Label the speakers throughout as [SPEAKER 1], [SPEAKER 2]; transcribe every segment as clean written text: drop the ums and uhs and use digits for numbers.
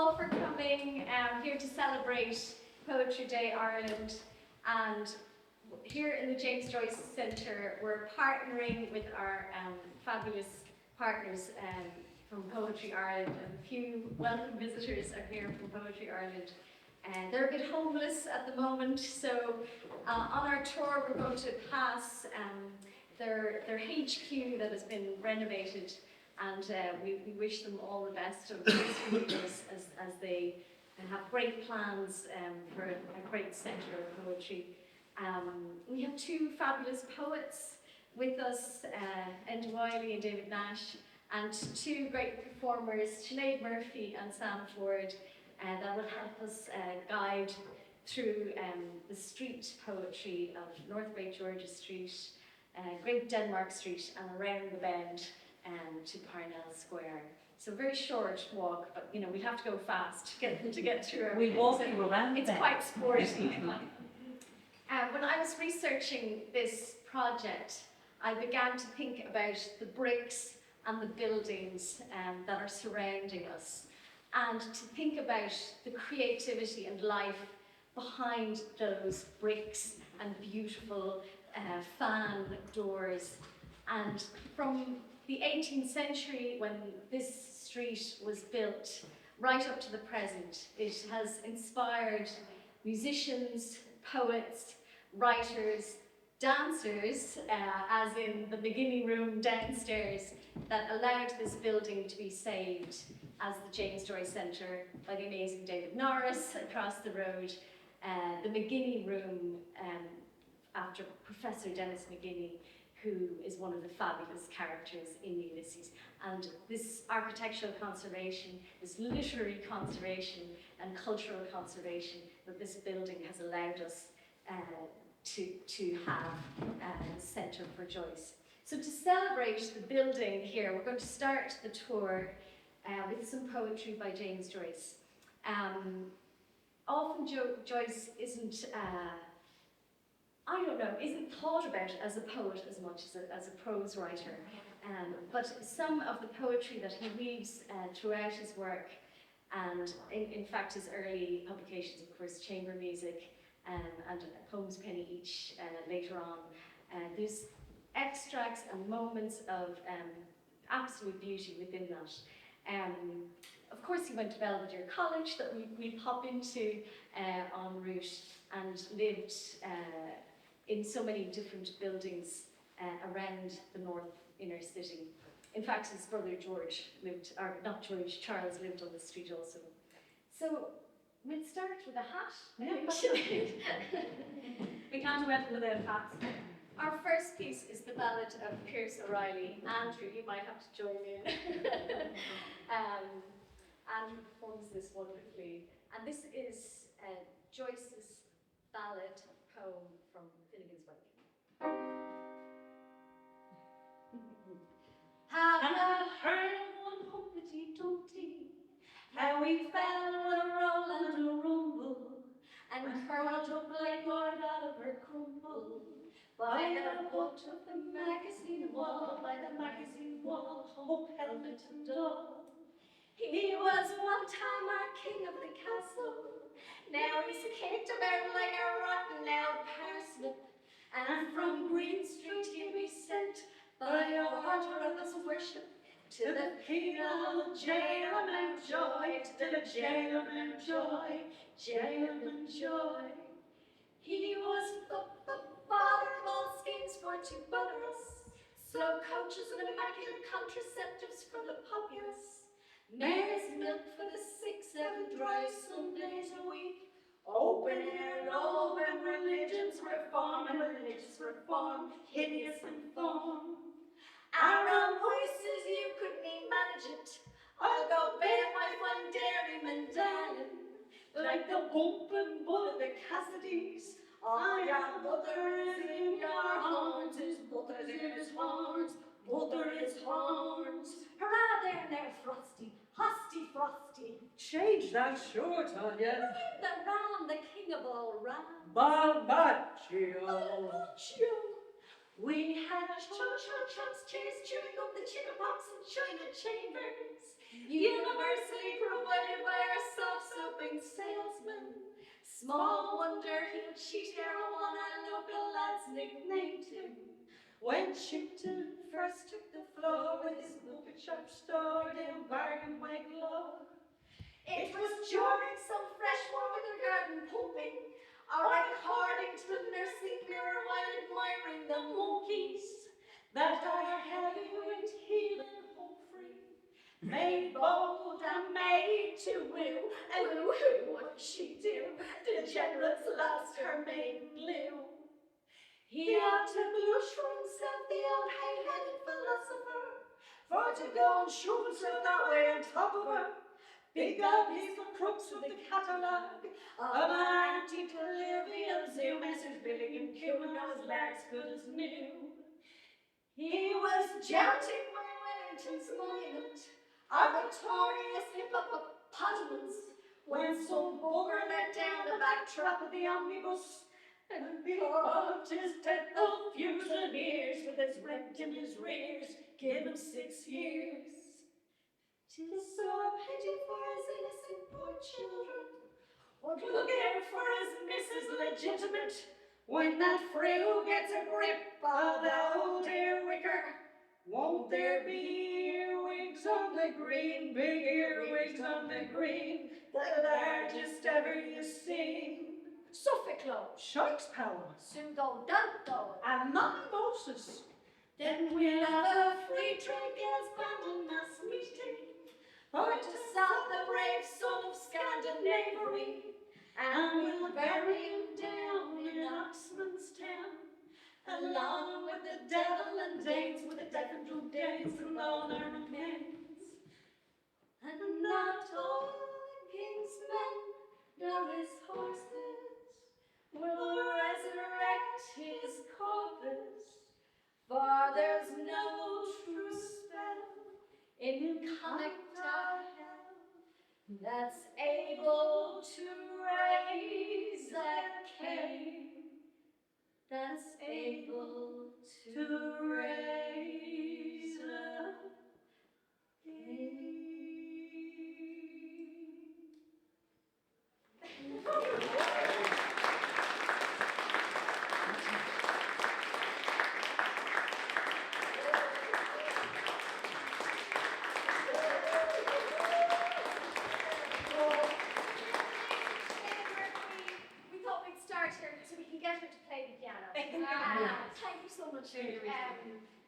[SPEAKER 1] all for coming. Here to celebrate Poetry Day Ireland, and here in the James Joyce Centre we're partnering with our fabulous partners from Poetry Ireland, and a few welcome visitors are here from Poetry Ireland. And they're a bit homeless at the moment, so on our tour we're going to pass their HQ that has been renovated, and we wish them all the best of as they have great plans for a great centre of poetry. We have two fabulous poets with us, Enda Wiley and David Nash, and two great performers, Sinead Murphy and Sam Ford, that will help us guide through the street poetry of North Great Georgia Street, Great Denmark Street, and around the bend to Parnell Square. So a very short walk, but you know we'd have to go fast to get through everything.
[SPEAKER 2] We walk you around.
[SPEAKER 1] It's quite sporty. When I was researching this project, I began to think about the bricks and the buildings that are surrounding us, and to think about the creativity and life behind those bricks and beautiful fan doors. And from the 18th century, when this street was built, right up to the present, it has inspired musicians, poets, writers, dancers, as in the beginning room downstairs, that allowed this building to be saved as the James Joyce Centre by the amazing David Norris across the road, the McGinney Room after Professor Dennis McGinney, who is one of the fabulous characters in Ulysses. And this architectural conservation, this literary conservation and cultural conservation that this building has allowed us to have a centre for Joyce. So to celebrate the building here, we're going to start the tour with some poetry by James Joyce. Often Joyce isn't thought about as a poet as much as a prose writer, but some of the poetry that he weaves throughout his work, and in fact his early publications, of course, Chamber Music and Poems Penny Each later on, there's extracts and moments of absolute beauty within that. Of course, he went to Belvedere College that we pop into en route, and lived in so many different buildings around the north inner city. In fact, his brother George lived, or not George, Charles lived on the street also. So we'll start with a hat.
[SPEAKER 2] We can't do it without hats.
[SPEAKER 1] Our first piece is the ballad of Pierce O'Reilly. Andrew, you might have to join in. Andrew performs this wonderfully. And this is Joyce's ballad poem from Finnegan's Wake. Have you heard of one humpty-dumpty, how he fell a roll and a rumble, and curled up like Lord Oliver Crumble, by the foot of the magazine wall, by the magazine wall, Hope helmet and all. He was one time our king of the castle, now he's kicked about like a rotten old parsnip, and from Green Street he'll be sent by a water of his worship to the penal jail of Mountjoy, to the jail of Mountjoy, jail of Mountjoy. He was the father of all schemes for to butter us, slow coaches and immaculate contraceptives for the populace, mare's milk for the 6-7 dry Sundays a week, open air love and religious reform, hideous and form. Our own voices, you couldn't even manage it. I'll go bear my fine dairyman darling, like the bumping bull of the Cassidys. Oh, your butter is in your horns, his butter's in his horns, butter is horns. Hurrah there now, Frosty, Hosty Frosty.
[SPEAKER 3] Change that short on you.
[SPEAKER 1] The Ram, the king of all Ram.
[SPEAKER 3] Barbaccio.
[SPEAKER 1] We had chumps, chairs, chewing up the chicken pox and china chambers, universally provided by our
[SPEAKER 3] nickname too. When Chipton first took the floor with his bucket shop store down Bargain Way Glow,
[SPEAKER 1] It was during some fresh weather garden pumping, or according to the nursing mirror while admiring the monkeys,
[SPEAKER 3] that our heavyweight healing home free, made bold and made to woo.
[SPEAKER 1] and who what did she do? The general's lost her maiden lieu.
[SPEAKER 3] He ought to blush for himself, the old hay-headed philosopher, for to go and shoot himself that way on top of her. Big up he's the crooks with the catalogue of our anti-colonial zoo. Messrs. Billy and Cuban knows that's good as new.
[SPEAKER 1] He was janting by Wellington's monument, our victorious hippopotamus, when some bugger let down the back trap of the omnibus,
[SPEAKER 3] And behold his dead old Fusiliers with his rent in his rears, give him 6 years.
[SPEAKER 1] 'Tis so a pity for his innocent poor children,
[SPEAKER 3] Or look out for his missus legitimate, when that frew gets a grip of the old earwicker. Won't there be earwigs on the green, big earwigs on the green, the largest ever you seen?
[SPEAKER 1] Suffolk Law,
[SPEAKER 3] Shark's power,
[SPEAKER 1] Pseudo Danto,
[SPEAKER 3] and not Moses.
[SPEAKER 1] then we'll have a free trade girls band and mass meeting, for to salve the brave son of Scandinavia, and we'll bury him down in Oxman's town, along with the devil and Danes, with the deaf and blue Danes and all their remains. And not all the king's men, nor his horses, will resurrect his corpus, for there's no true spell in Connacht that's able to raise a king, that's able to raise a king. We thought we'd start her so we can get her to play the piano. Thank you so much.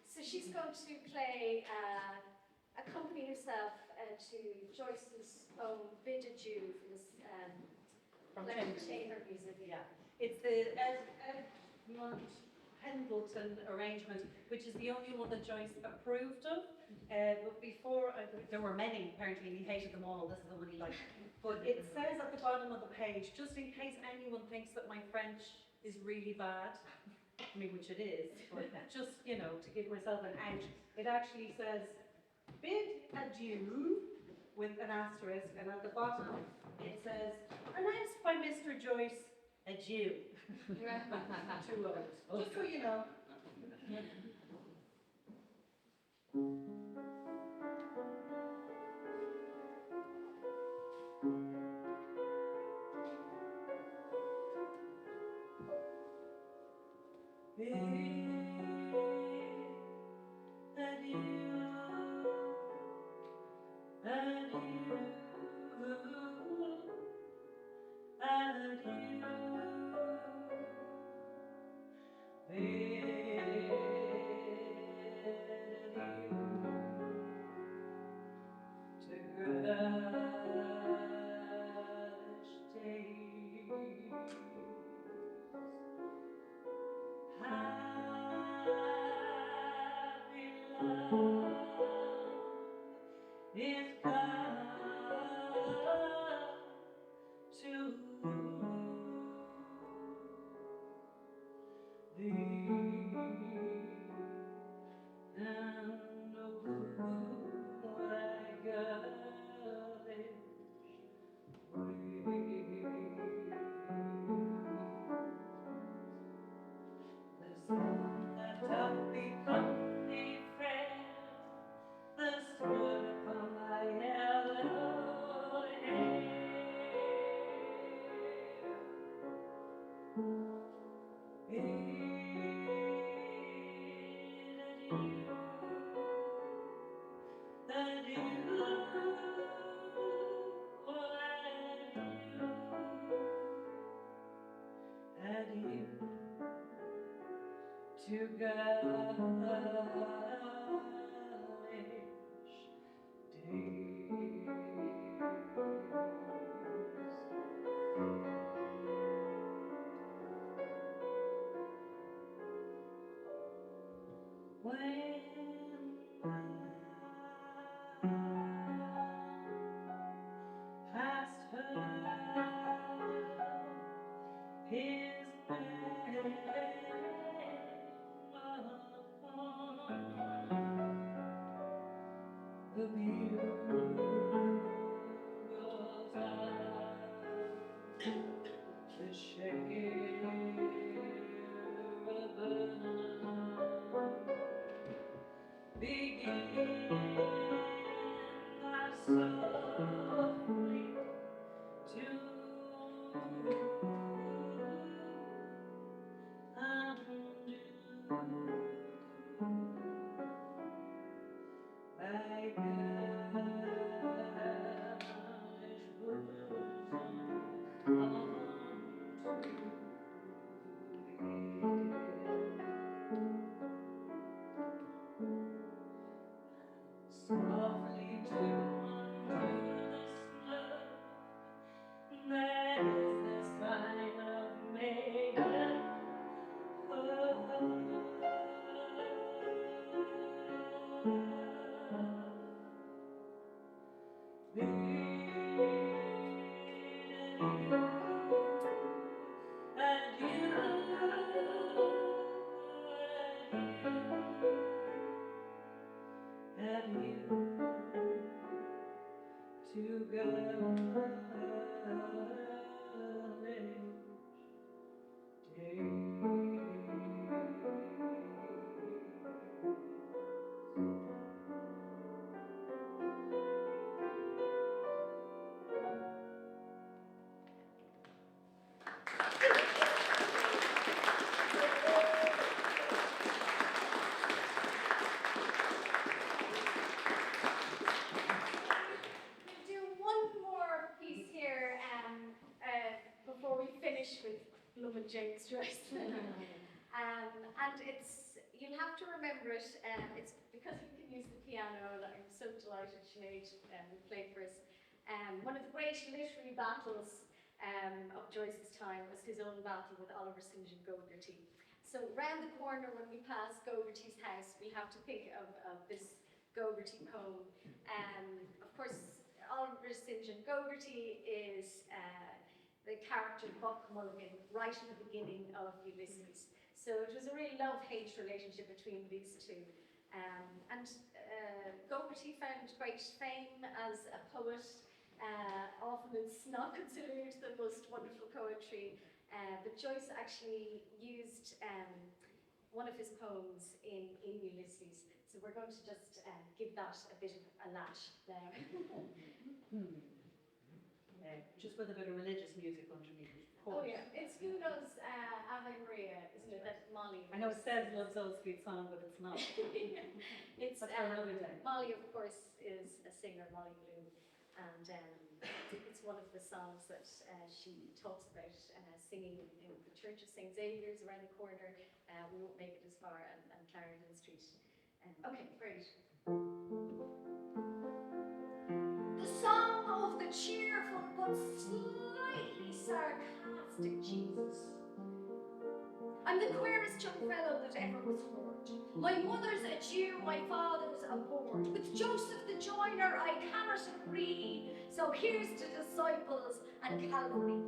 [SPEAKER 1] So she's going to play, accompany herself to Joyce's own Bid Adieu from this
[SPEAKER 2] From
[SPEAKER 1] Leonard
[SPEAKER 2] James.
[SPEAKER 1] Taylor music.
[SPEAKER 2] Yeah, it's the Edmund Pendleton arrangement, which is the only one that Joyce approved of. But before, there were many, apparently, and he hated them all. This is the one he liked. But it says at the bottom of the page, just in case anyone thinks that my French is really bad, I mean, which it is, but just, you know, to give myself an out, it actually says, bid adieu, with an asterisk, and at the bottom, it says, announced by Mr. Joyce, adieu. 2 O's, just so you know. to girlish days. When past her his name upon the bugle's eye, the cherubim begin thy softly to undo thy girlish bosom unto softly to undo the snow. That is the sign of maiden. To
[SPEAKER 1] We'll do one more piece here before we finish with Blum and James Joyce. And you'll have to remember it, it's because we can use the piano that I'm so delighted Sinead played for us. One of the great literary battles of Joyce's time was his own battle with Oliver St. John Gogarty. So round the corner when we pass Gogarty's house, we have to think of this Gogarty poem. Of course, Oliver St. John Gogarty is the character Buck Mulligan right in the beginning of Ulysses. So it was a real love-hate relationship between these two. Gogarty found great fame as a poet. Often it's not considered the most wonderful poetry, but Joyce actually used one of his poems in Ulysses. So we're going to just give that a bit of a lash there.
[SPEAKER 2] Just with a bit of religious music underneath.
[SPEAKER 1] Oh yeah, it's Gounod's Ave Maria, isn't it? That Molly.
[SPEAKER 2] I know it says Love's Old Sweet Song, but it's not.
[SPEAKER 1] It's
[SPEAKER 2] That's for another day.
[SPEAKER 1] Molly, of course, is a singer, Molly Bloom, and it's one of the songs that she talks about singing in the Church of St. Xavier's around the corner. We won't make it as far, and Clarendon Street. Okay, great. The song of the cheerful but slightly sarcastic Jesus. I'm the queerest young fellow that ever was heard. My mother's a Jew, my father's a board. With Joseph the joiner I cannot agree, so here's to disciples and Calvary.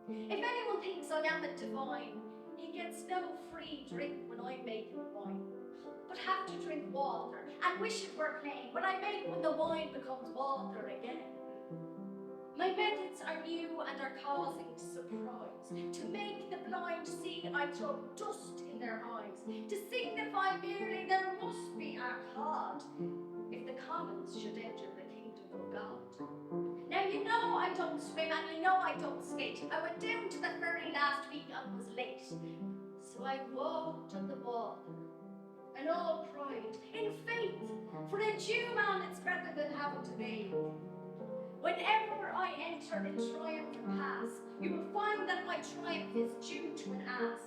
[SPEAKER 1] If anyone thinks I am a divine, he gets no free drink when I make him wine, but have to drink water and wish it were plain when I make when the wine becomes water again. My methods are new and are causing surprise. To make the blind see, I throw dust in their eyes, to signify merely there must be a God, if the commons should enter the kingdom of God. Now you know I don't swim and you know I don't skate. I went down to the ferry last week and was late, so I walked on the water and all cried in faith, for a Jew man it's better than having to bathe. Whenever I enter in triumph and pass, you will find that my triumph is due to an ass.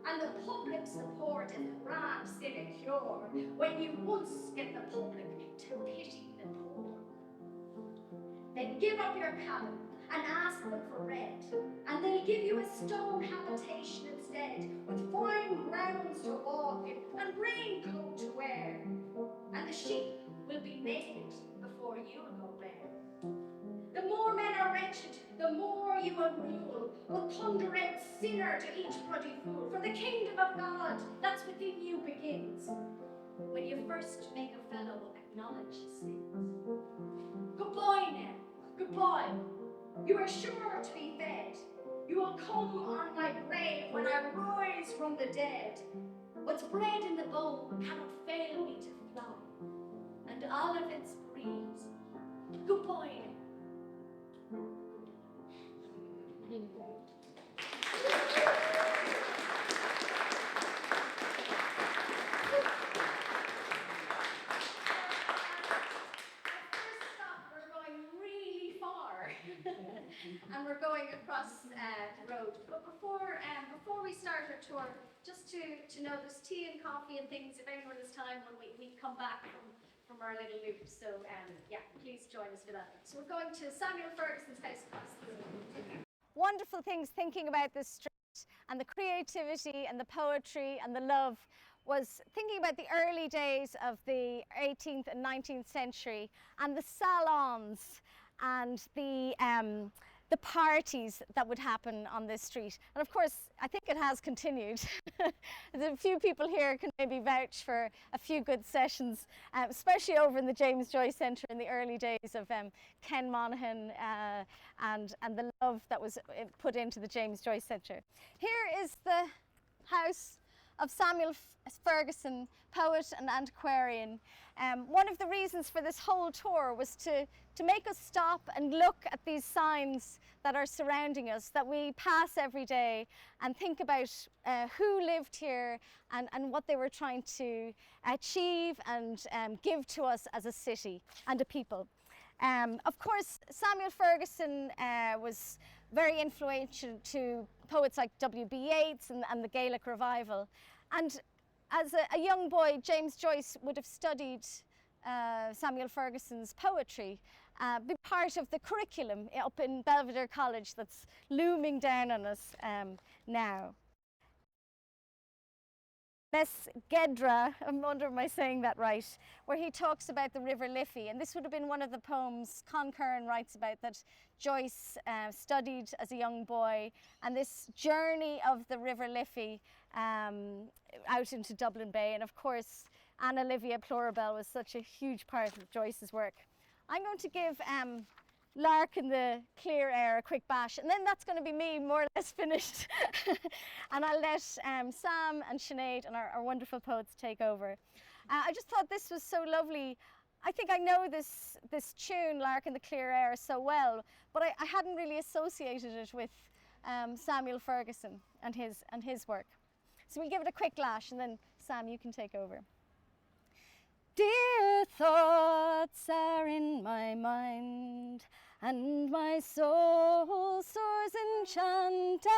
[SPEAKER 1] And the public support is a grand sinecure when you once get the public to pity the poor. Then give up your cabin and ask them for rent, and they'll give you a stone habitation instead, with fine grounds to walk in and raincoat to wear. And the sheep will be naked before you'll go bare. The more men are wretched, the more you will rule. Will thunder out sinner to each bloody fool. For the kingdom of God that's within you begins when you first make a fellow acknowledge his sins. Goodbye now, goodbye. You are sure to be fed. You will come on my grave when I rise from the dead. What's bred in the bone cannot fail me to fly, and Olivet's breeze. Goodbye now. And we're going across the road. But before we start our tour, just to know there's tea and coffee and things if anyone has time when we come back from our little loop. So yeah, please join us for that. So we're going to Samuel Ferguson's house across the road. Wonderful things thinking about this street and the creativity and the poetry and the love was thinking about the early days of the 18th and 19th century and the salons and the parties that would happen on this street. And of course, I think it has continued. A few people here can maybe vouch for a few good sessions, especially over in the James Joyce Centre in the early days of Ken Monaghan and the love that was put into the James Joyce Centre. Here is the house of Samuel Ferguson, poet and antiquarian. One of the reasons for this whole tour was to make us stop and look at these signs that are surrounding us, that we pass every day, and think about who lived here and what they were trying to achieve and give to us as a city and a people. Of course, Samuel Ferguson was very influential to poets like W.B. Yeats and the Gaelic revival. And as a young boy, James Joyce would have studied Samuel Ferguson's poetry, be part of the curriculum up in Belvedere College that's looming down on us now. Les Gedra, I wonder am I saying that right, where he talks about the River Liffey, and this would have been one of the poems Con Curran writes about that Joyce studied as a young boy, and this journey of the River Liffey out into Dublin Bay. And of course Anna Livia Plurabelle was such a huge part of Joyce's work. I'm going to give Lark in the Clear Air a quick bash, and then that's going to be me more or less finished. And I'll let Sam and Sinead and our wonderful poets take over. I just thought this was so lovely. I think I know this tune, Lark in the Clear Air, so well, but I hadn't really associated it with Samuel Ferguson and his work. So we'll give it a quick lash, and then Sam, you can take over. Dear thoughts are in my mind, and my soul soars enchanted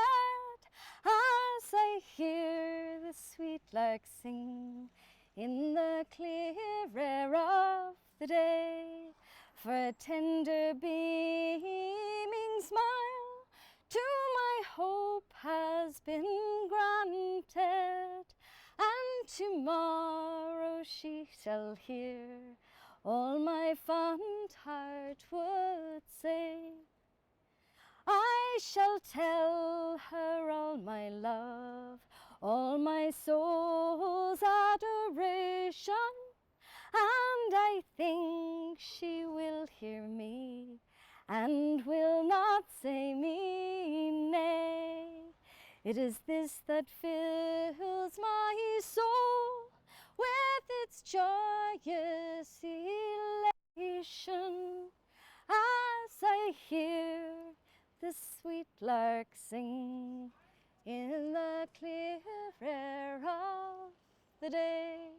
[SPEAKER 1] as I hear the sweet lark sing in the clear air of the day. For a tender beaming smile to my hope has been granted, and tomorrow she shall hear all my fond heart would say. I shall tell her all my love, all my soul's adoration, and I think she will hear me and will not say me nay. It is this that fills my soul with its joyous elation as I hear the sweet lark sing in the clear air of the day.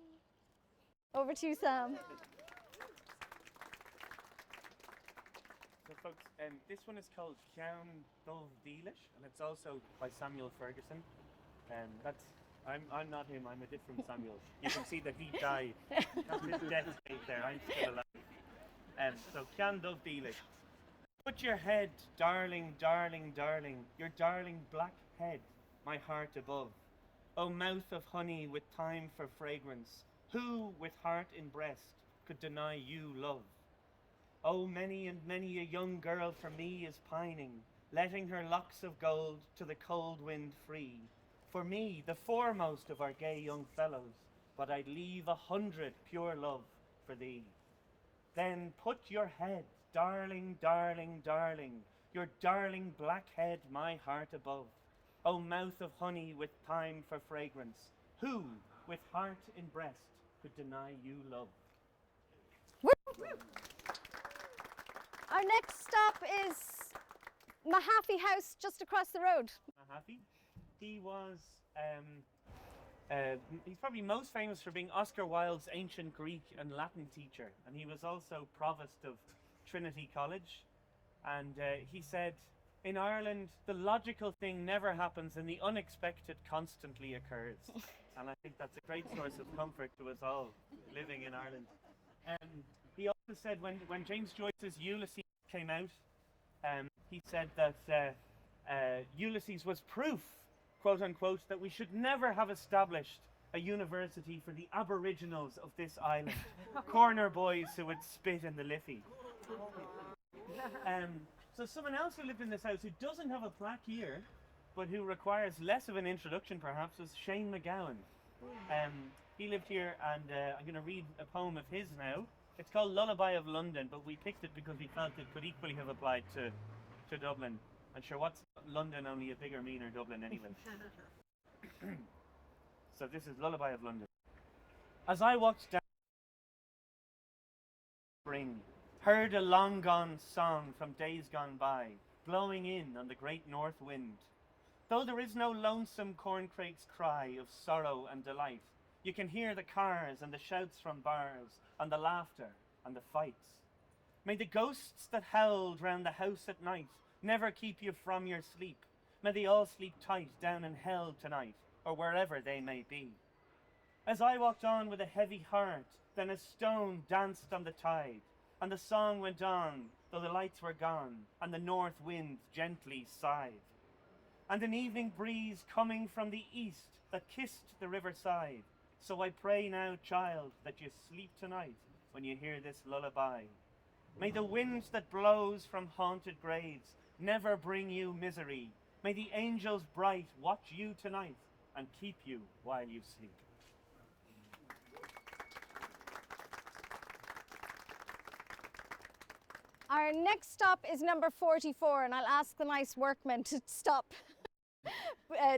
[SPEAKER 1] Over to you, Sam.
[SPEAKER 4] So folks, this one is called Ceann Dubh Dílis, and it's also by Samuel Ferguson. That's I'm not him. I'm a different Samuel. You can see that he died. That's his death date there. I'm still alive. So Cean Dubh Dílig. Put your head, darling, darling, darling, your darling black head, my heart above. O mouth of honey with thyme for fragrance, who with heart in breast could deny you love? Oh, many and many a young girl for me is pining, letting her locks of gold to the cold wind free. For me, the foremost of our gay young fellows, but I'd leave 100 pure love for thee. Then put your head, darling, darling, darling, your darling black head, my heart above. O mouth of honey with thyme for fragrance, who, with heart in breast, could deny you love?
[SPEAKER 1] Our next stop is Mahaffey House, just across the road.
[SPEAKER 4] Mahaffey. He was, he's probably most famous for being Oscar Wilde's ancient Greek and Latin teacher, and he was also provost of Trinity College. And he said, in Ireland, the logical thing never happens and the unexpected constantly occurs. And I think that's a great source of comfort to us all living in Ireland. He also said when James Joyce's Ulysses came out, he said that Ulysses was proof, quote unquote, that we should never have established a university for the aboriginals of this island, corner boys who would spit in the Liffey. So someone else who lived in this house who doesn't have a plaque here, but who requires less of an introduction perhaps, was Shane McGowan. He lived here, and I'm going to read a poem of his now. It's called Lullaby of London, but we picked it because we felt it could equally have applied to Dublin. And sure, what's London, only a bigger, meaner Dublin anyway. So this is Lullaby of London. As I walked down spring, heard a long gone song from days gone by, blowing in on the great north wind. Though there is no lonesome corncrake's cry of sorrow and delight, you can hear the cars and the shouts from bars, and the laughter and the fights. May the ghosts that howled round the house at night never keep you from your sleep. May they all sleep tight down in hell tonight, or wherever they may be. As I walked on with a heavy heart, then a stone danced on the tide, and the song went on, though the lights were gone, and the north wind gently sighed. And an evening breeze coming from the east that kissed the riverside. So I pray now, child, that you sleep tonight when you hear this lullaby. May the wind that blows from haunted graves never bring you misery. May the angels bright watch you tonight and keep you while you sleep.
[SPEAKER 1] Our next stop is number 44, and I'll ask the nice workmen to stop.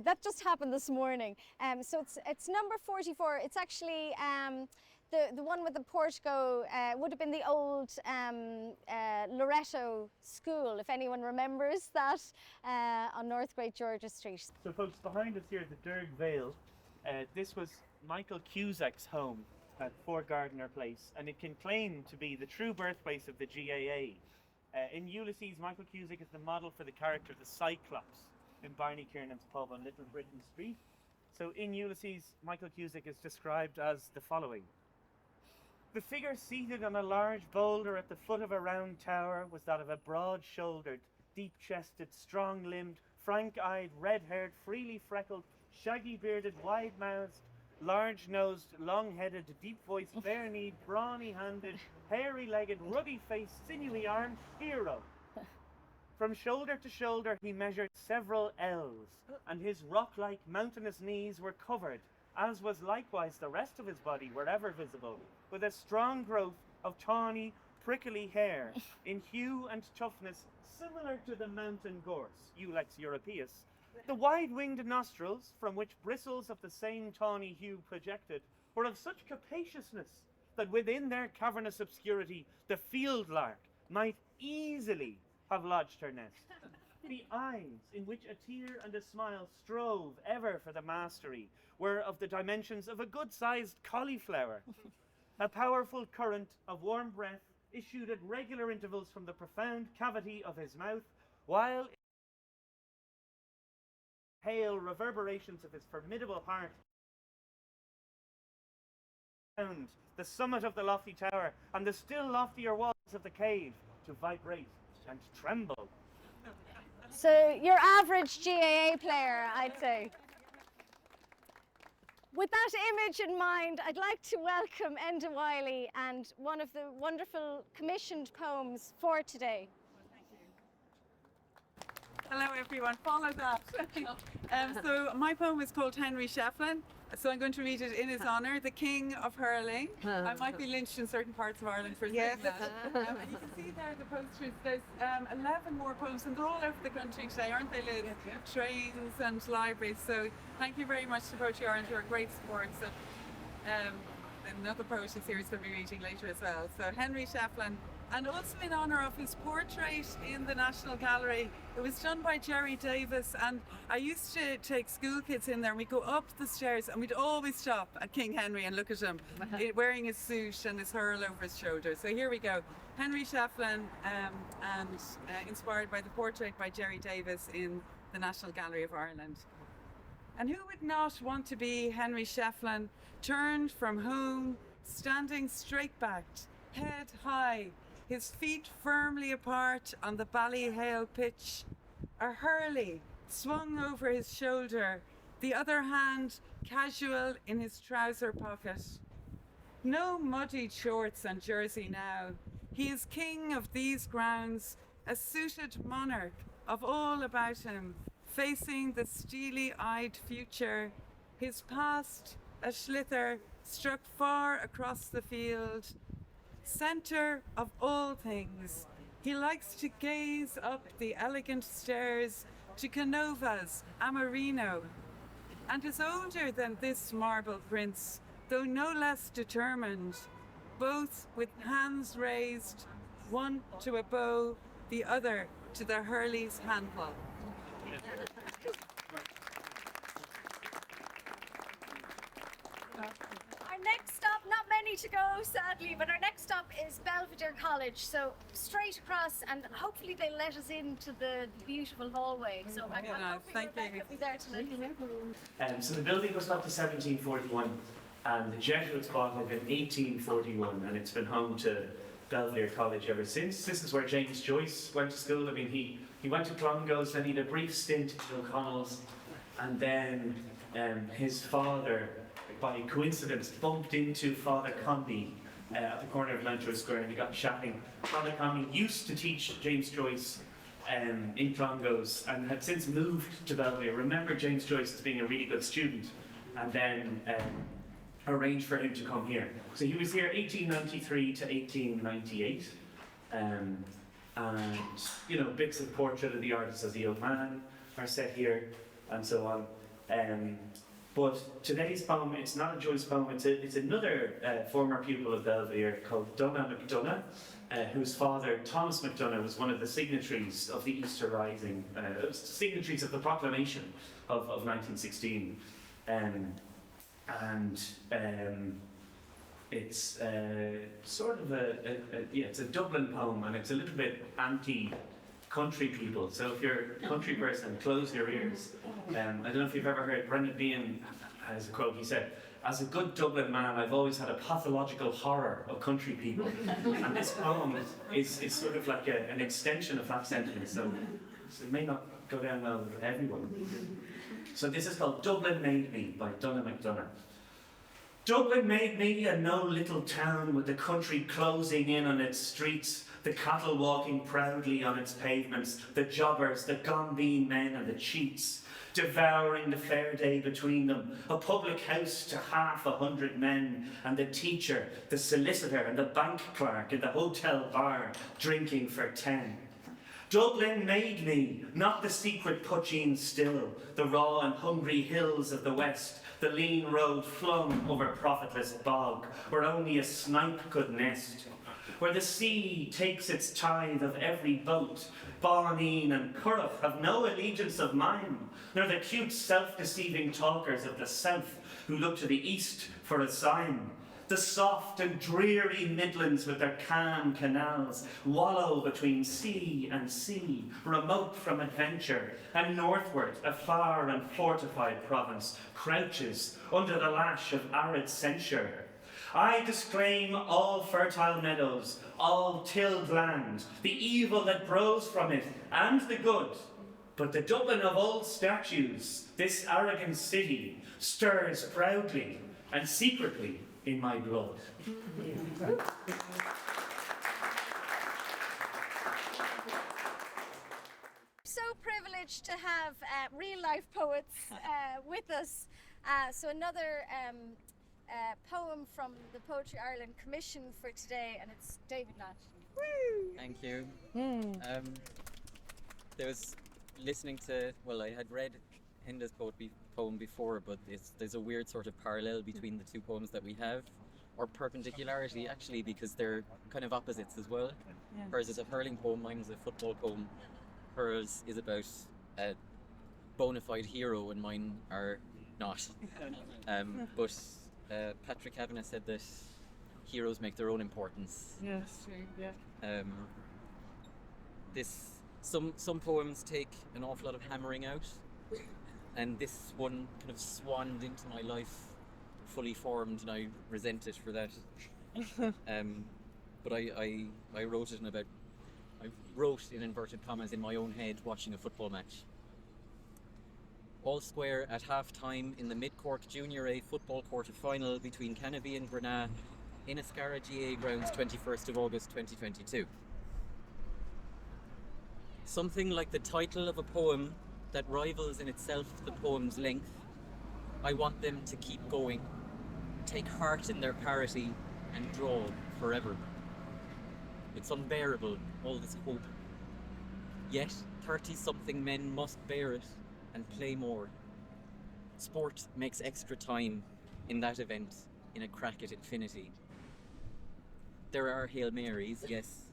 [SPEAKER 1] That just happened this morning. So it's number 44. It's actually the one with the portico. Would have been the old Loretto School, if anyone remembers that, on North Great Georgia Street.
[SPEAKER 4] So folks, behind us here at the Derg Vale, this was Michael Cusack's home at 4 Gardiner Place, and it can claim to be the true birthplace of the GAA. In Ulysses, Michael Cusack is the model for the character the Cyclops in Barney Kiernan's pub on Little Britain Street. So in Ulysses, Michael Cusack is described as the following. The figure seated on a large boulder at the foot of a round tower was that of a broad-shouldered, deep-chested, strong-limbed, frank-eyed, red-haired, freely freckled, shaggy-bearded, wide-mouthed, large-nosed, long-headed, deep-voiced, bare-kneed, brawny-handed, hairy-legged, ruddy-faced, sinewy-armed hero. From shoulder to shoulder he measured several ells, and his rock-like mountainous knees were covered, as was likewise the rest of his body wherever visible, with a strong growth of tawny, prickly hair, in hue and toughness similar to the mountain gorse, Ulex europaeus. The wide-winged nostrils, from which bristles of the same tawny hue projected, were of such capaciousness that within their cavernous obscurity the field lark might easily have lodged her nest. The eyes, in which a tear and a smile strove ever for the mastery, were of the dimensions of a good-sized cauliflower. A powerful current of warm breath issued at regular intervals from the profound cavity of his mouth, while hail reverberations of his formidable heart sound, the summit of the lofty tower, and the still loftier walls of the cave to vibrate and tremble.
[SPEAKER 1] So your average GAA player, I'd say. With that image in mind, I'd like to welcome Enda Wiley and one of the wonderful commissioned poems for today.
[SPEAKER 5] Hello everyone, follow that. So my poem is called Henry Shefflin, so I'm going to read it in his honour, the King of Hurling. I might be lynched in certain parts of Ireland for saying that. And you can see there the posters, there's 11 more poems and they're all over the country today, aren't they, Liz? Trains and libraries, so thank you very much to Poetry Ireland, you're a great support. So, another poetry series we'll be reading later as well. So Henry Shefflin, and also in honour of his portrait in the National Gallery. It was done by Jerry Davis, and I used to take school kids in there and we'd go up the stairs and we'd always stop at King Henry and look at him wearing his suit and his hurl over his shoulder. So here we go. Henry Shefflin, and inspired by the portrait by Jerry Davis in the National Gallery of Ireland. And who would not want to be Henry Shefflin, turned from home, standing straight-backed, head high, his feet firmly apart on the Ballyhale pitch, a hurley swung over his shoulder, the other hand casual in his trouser pocket. No muddied shorts and jersey now. He is king of these grounds, a suited monarch of all about him, facing the steely-eyed future, his past a slither struck far across the field. Centre of all things, he likes to gaze up the elegant stairs to Canova's Amarino, and is older than this marble prince, though no less determined, both with hands raised, one to a bow, the other to the hurley's handle.
[SPEAKER 1] Our next stop, not many to go sadly, but our next stop is Belvedere College. So straight across, and hopefully they'll let us into the beautiful hallway. So I'm hoping Rebecca will be there tonight.
[SPEAKER 4] So the building was built in 1741, and the Jesuits bought it in 1841, and it's been home to Belvedere College ever since. This is where James Joyce went to school. I mean, he went to Clongowes, then he had a brief stint at O'Connell's, and then his father, by coincidence, bumped into Father Condy at the corner of Mountjoy Square, and he got chatting. Father Condy used to teach James Joyce in Clongowes and had since moved to Belvedere. Remember James Joyce as being a really good student, and then arranged for him to come here. So he was here 1893 to 1898, and you know, bits of portrait of the artist as a young man are set here, and so on. But today's poem, it's not a Joyce poem, it's another former pupil of Belvedere called Donagh MacDonagh, whose father, Thomas MacDonagh, was one of the signatories of the Easter Rising, signatories of the proclamation of 1916. It's sort of it's a Dublin poem, and it's a little bit anti-country people. So if you're a country person, close your ears. I don't know if you've ever heard Brendan Behan has a quote. He said, "As a good Dublin man, I've always had a pathological horror of country people." And this poem is sort of like an extension of that sentiment. So it may not go down well with everyone. So this is called Dublin Made Me by Donagh MacDonagh. Dublin made me a no little town with the country closing in on its streets, the cattle walking proudly on its pavements, the jobbers, the gombeen men and the cheats, devouring the fair day between them, a public house to 100 men, and the teacher, the solicitor and the bank clerk in the hotel bar drinking for 10. Dublin made me, not the secret Putcheen still, the raw and hungry hills of the west, the lean road flung over profitless bog, where only a snipe could nest, where the sea takes its tithe of every boat. Barneen and Curragh have no allegiance of mine, nor the cute self-deceiving talkers of the south who look to the east for a sign. The soft and dreary Midlands with their calm canals wallow between sea and sea, remote from adventure, and northward a far and fortified province crouches under the lash of arid censure. I disclaim all fertile meadows, all tilled land, the evil that grows from it, and the good. But the Dublin of old statues, this arrogant city, stirs proudly and secretly in my blood.
[SPEAKER 1] So privileged to have real-life poets with us. So another poem from the Poetry Ireland Commission for today, and it's David Nash.
[SPEAKER 6] Thank you. There was listening to, well, I had read Hinda's poem before, but there's a weird sort of parallel between the two poems that we have, or perpendicularity actually, because they're kind of opposites as well.
[SPEAKER 5] Yeah.
[SPEAKER 6] Hers is a hurling poem, mine's a football poem. Hers is about a bona fide hero and mine are not. But Patrick Kavanagh said that heroes make their own importance.
[SPEAKER 5] Yes, true. Yeah.
[SPEAKER 6] Some poems take an awful lot of hammering out, and this one kind of swanned into my life fully formed, and I resent it for that. But I wrote it I wrote in inverted commas in my own head watching a football match. All square at half-time in the Mid-Cork Junior A football quarter-final between Canavy and Grenagh in Ascara GA grounds 21st of August 2022. Something like the title of a poem that rivals in itself the poem's length. I want them to keep going, take heart in their parity and draw forever. It's unbearable, all this hope. Yet 30-something men must bear it and play more. Sport makes extra time in that event, in a crack at infinity. There are Hail Marys, yes,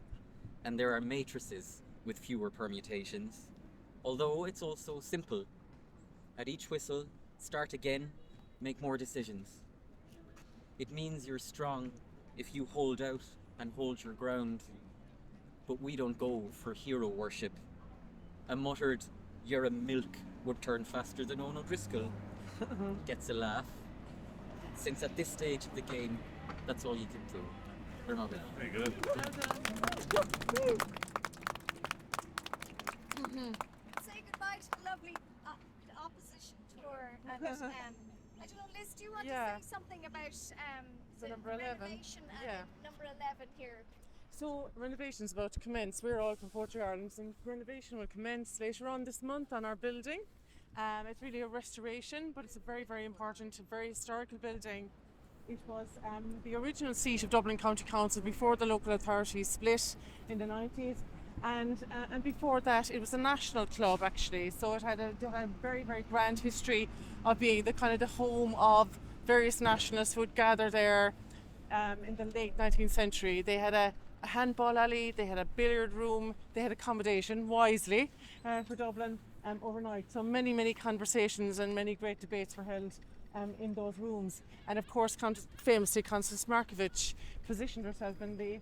[SPEAKER 6] and there are matrices with fewer permutations, although it's also simple. At each whistle, start again, make more decisions. It means you're strong if you hold out and hold your ground, but we don't go for hero worship. A muttered, "You're a milk," would turn faster than Owen O'Driscoll. Gets a laugh, since at this stage of the game, that's all you can do.
[SPEAKER 4] Very good.
[SPEAKER 1] Say goodbye to the lovely opposition tour. And, I don't know, Liz, do you want to say something about the
[SPEAKER 5] number 11.
[SPEAKER 1] renovation and
[SPEAKER 5] Yeah.
[SPEAKER 1] number 11 here?
[SPEAKER 5] So renovation's about to commence. We're all from Poetry Ireland, and renovation will commence later on this month on our building. It's really a restoration, but it's a very, very important, very historical building. It was the original seat of Dublin County Council before the local authorities split in the 90s. And before that, it was a national club actually. So it had a very, very grand history of being the kind of the home of various nationalists who would gather there in the late 19th century. They had a handball alley, they had a billiard room, they had accommodation wisely for Dublin overnight. So many, many conversations and many great debates were held in those rooms. And of course, famously, Constance Markievicz positioned herself in the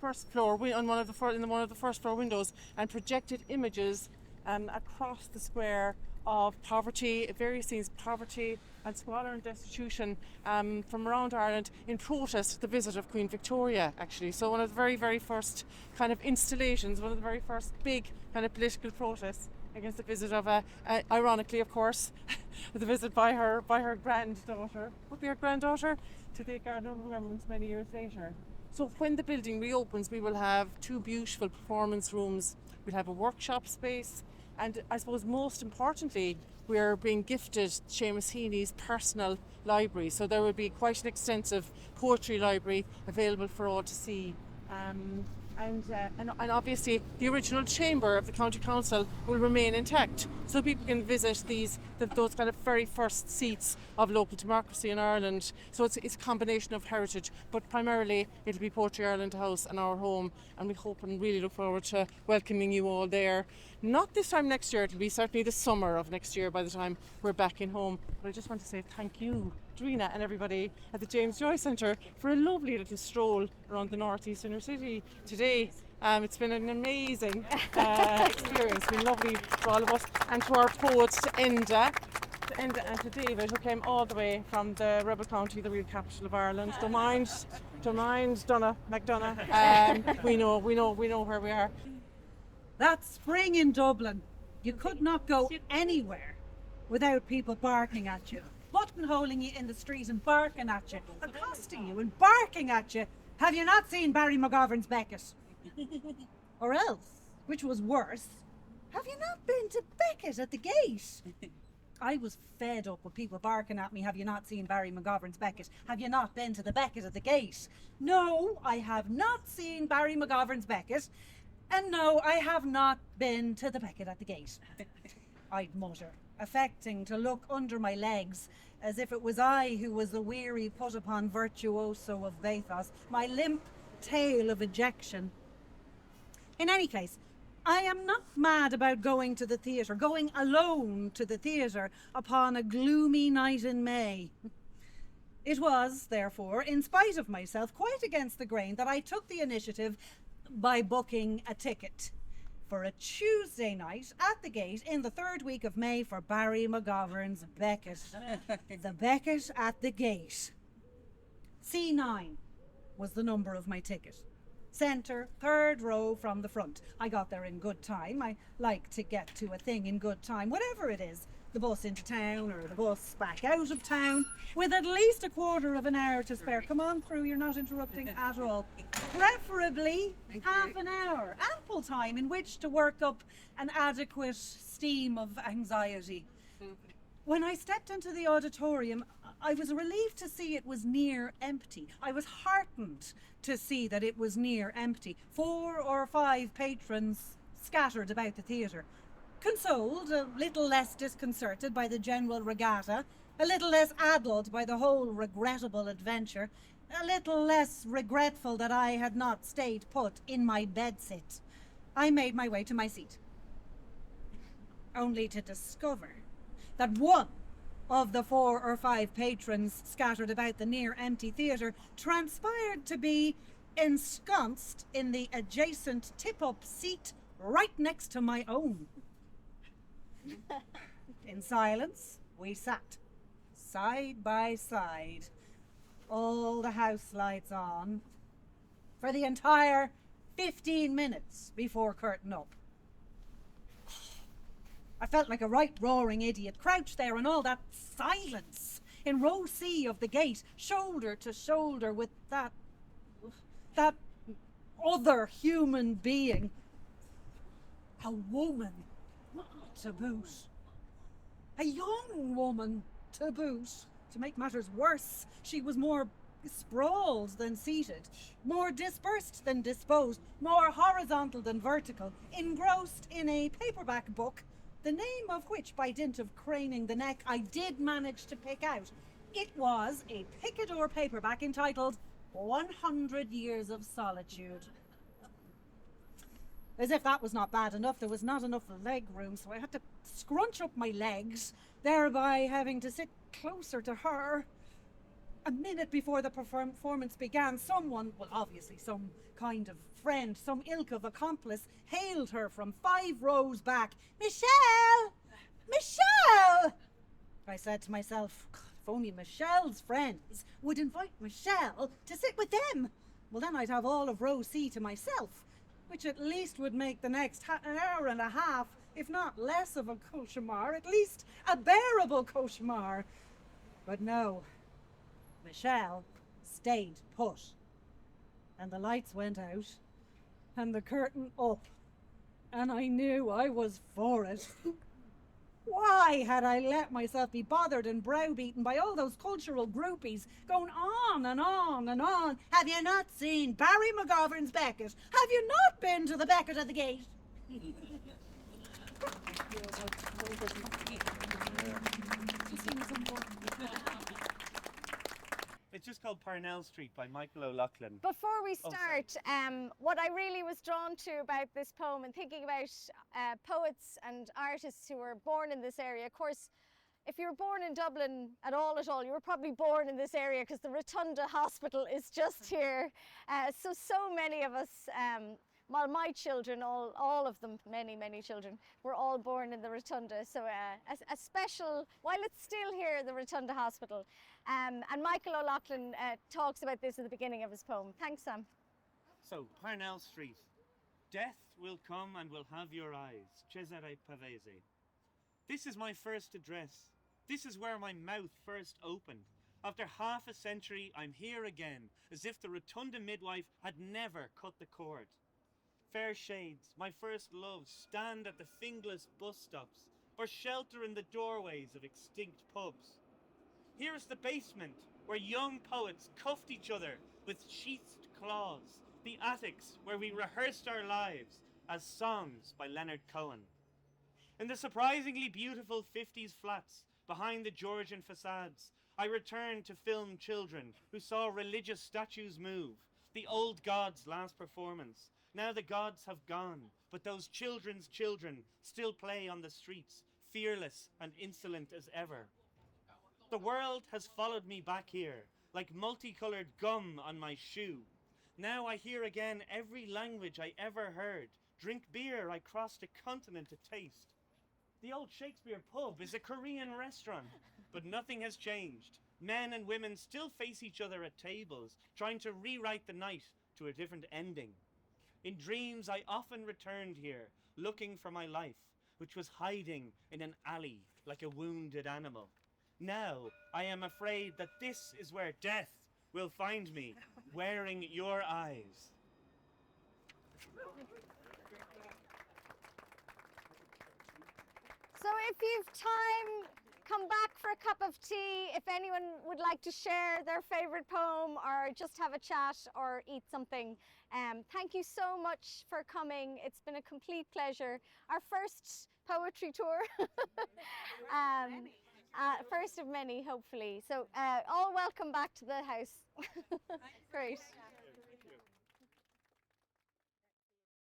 [SPEAKER 5] first floor, in one of the first floor windows, and projected images across the square of poverty, various scenes of poverty and squalor and destitution from around Ireland in protest to the visit of Queen Victoria, actually. So one of the very, very first kind of installations, one of the very first big kind of political protests against the visit of, ironically, of course, the visit by her granddaughter, would be her granddaughter, to the Garden of Remembrance many years later. So when the building reopens, we will have 2 beautiful performance rooms. We'll have a workshop space, and I suppose most importantly, we're being gifted Seamus Heaney's personal library. So there will be quite an extensive poetry library available for all to see. And obviously the original chamber of the County Council will remain intact, so people can visit those kind of very first seats of local democracy in Ireland. So it's a combination of heritage, but primarily it'll be Poetry Ireland House and our home, and we hope and really look forward to welcoming you all there. Not this time next year, it'll be certainly the summer of next year by the time we're back in home. But I just want to say thank you, Drina, and everybody at the James Joyce Centre for a lovely little stroll around the northeast inner city today. It's been an amazing experience. It's been lovely for all of us, and to our poet, to and to David, who came all the way from the rebel county, the real capital of Ireland. Don't mind McDonough. We know where we are.
[SPEAKER 3] That spring in Dublin, you could not go anywhere without people barking at you, buttonholing you in the street and barking at you, accosting you and barking at you. Have you not seen Barry McGovern's Beckett? Or else, which was worse, have you not been to Beckett at the gate? I was fed up with people barking at me, have you not seen Barry McGovern's Beckett? Have you not been to the Beckett at the gate? No, I have not seen Barry McGovern's Beckett, and no, I have not been to the Beckett at the gate. I'd mutter, affecting to look under my legs, as if it was I who was the weary put-upon virtuoso of bathos, my limp tale of ejection. In any case, I am not mad about going to the theatre, going alone to the theatre upon a gloomy night in May. It was, therefore, in spite of myself, quite against the grain that I took the initiative by booking a ticket for a Tuesday night at the gate in the 3rd week of May for Barry McGovern's Beckett. The Beckett at the gate. C9 was the number of my ticket. Centre, 3rd row from the front. I got there in good time. I like to get to a thing in good time, whatever it is. The bus into town or the bus back out of town, with at least a quarter of an hour to spare. Come on through, you're not interrupting at all. Preferably half an hour. Ample time in which to work up an adequate steam of anxiety. When I stepped into the auditorium, I was relieved to see it was near empty. I was heartened to see that it was near empty. 4 or 5 patrons scattered about the theatre. Consoled, a little less disconcerted by the general regatta, a little less addled by the whole regrettable adventure, a little less regretful that I had not stayed put in my bedsit, I made my way to my seat. Only to discover that one of the 4 or 5 patrons scattered about the near empty theatre transpired to be ensconced in the adjacent tip-up seat right next to my own. In silence, we sat, side by side, all the house lights on, for the entire 15 minutes before curtain up. I felt like a right roaring idiot, crouched there in all that silence, in row C of the gate, shoulder to shoulder with that other human being. A woman to boot. A young woman to boot. To make matters worse, she was more sprawled than seated, more dispersed than disposed, more horizontal than vertical, engrossed in a paperback book, the name of which, by dint of craning the neck, I did manage to pick out. It was a Picador paperback entitled 100 Years of Solitude. As if that was not bad enough, there was not enough leg room, so I had to scrunch up my legs, thereby having to sit closer to her. A minute before the performance began, someone, well, obviously some kind of friend, some ilk of accomplice, hailed her from 5 rows back. "Michelle! Michelle!" I said to myself, if only Michelle's friends would invite Michelle to sit with them. Well, then I'd have all of row C to myself, which at least would make the next an hour and a half, if not less of a cauchemar, at least a bearable cauchemar. But no, Michelle stayed put. And the lights went out, and the curtain up, and I knew I was for it. Why had I let myself be bothered and browbeaten by all those cultural groupies going on and on and on? Have you not seen Barry McGovern's Beckett? Have you not been to the Beckett at the gate?
[SPEAKER 4] It's just called Parnell Street by Michael O'Loughlin.
[SPEAKER 1] Before we
[SPEAKER 4] Oh,
[SPEAKER 1] start, what I really was drawn to about this poem and thinking about poets and artists who were born in this area, of course, if you were born in Dublin at all, you were probably born in this area because the Rotunda Hospital is just here. So many of us well, my children, all of them, many children, were all born in the Rotunda. So a special, while it's still here, the Rotunda Hospital. And Michael O'Loughlin talks about this at the beginning of his poem. Thanks, Sam.
[SPEAKER 4] So, Parnell Street. Death will come and will have your eyes. Cesare Pavese. This is my first address. This is where my mouth first opened. After half a century, I'm here again, as if the Rotunda midwife had never cut the cord. Fair shades, my first loves, stand at the fingless bus stops, or shelter in the doorways of extinct pubs. Here is the basement, where young poets cuffed each other with sheathed claws, the attics where we rehearsed our lives as songs by Leonard Cohen. In the surprisingly beautiful 50s flats behind the Georgian facades, I returned to film children who saw religious statues move, the old god's last performance. Now the gods have gone, but those children's children still play on the streets, fearless and insolent as ever. The world has followed me back here, like multicolored gum on my shoe. Now I hear again every language I ever heard. Drink beer, I crossed a continent to taste. The old Shakespeare pub is a Korean restaurant, but nothing has changed. Men and women still face each other at tables, trying to rewrite the night to a different ending. In dreams, I often returned here, looking for my life, which was hiding in an alley like a wounded animal. Now, I am afraid that this is where death will find me, wearing your eyes.
[SPEAKER 1] So if you've time, come back for a cup of tea. If anyone would like to share their favourite poem or just have a chat or eat something, thank you so much for coming. It's been a complete pleasure. Our first poetry tour. First of many, hopefully. So all welcome back to the house. Great.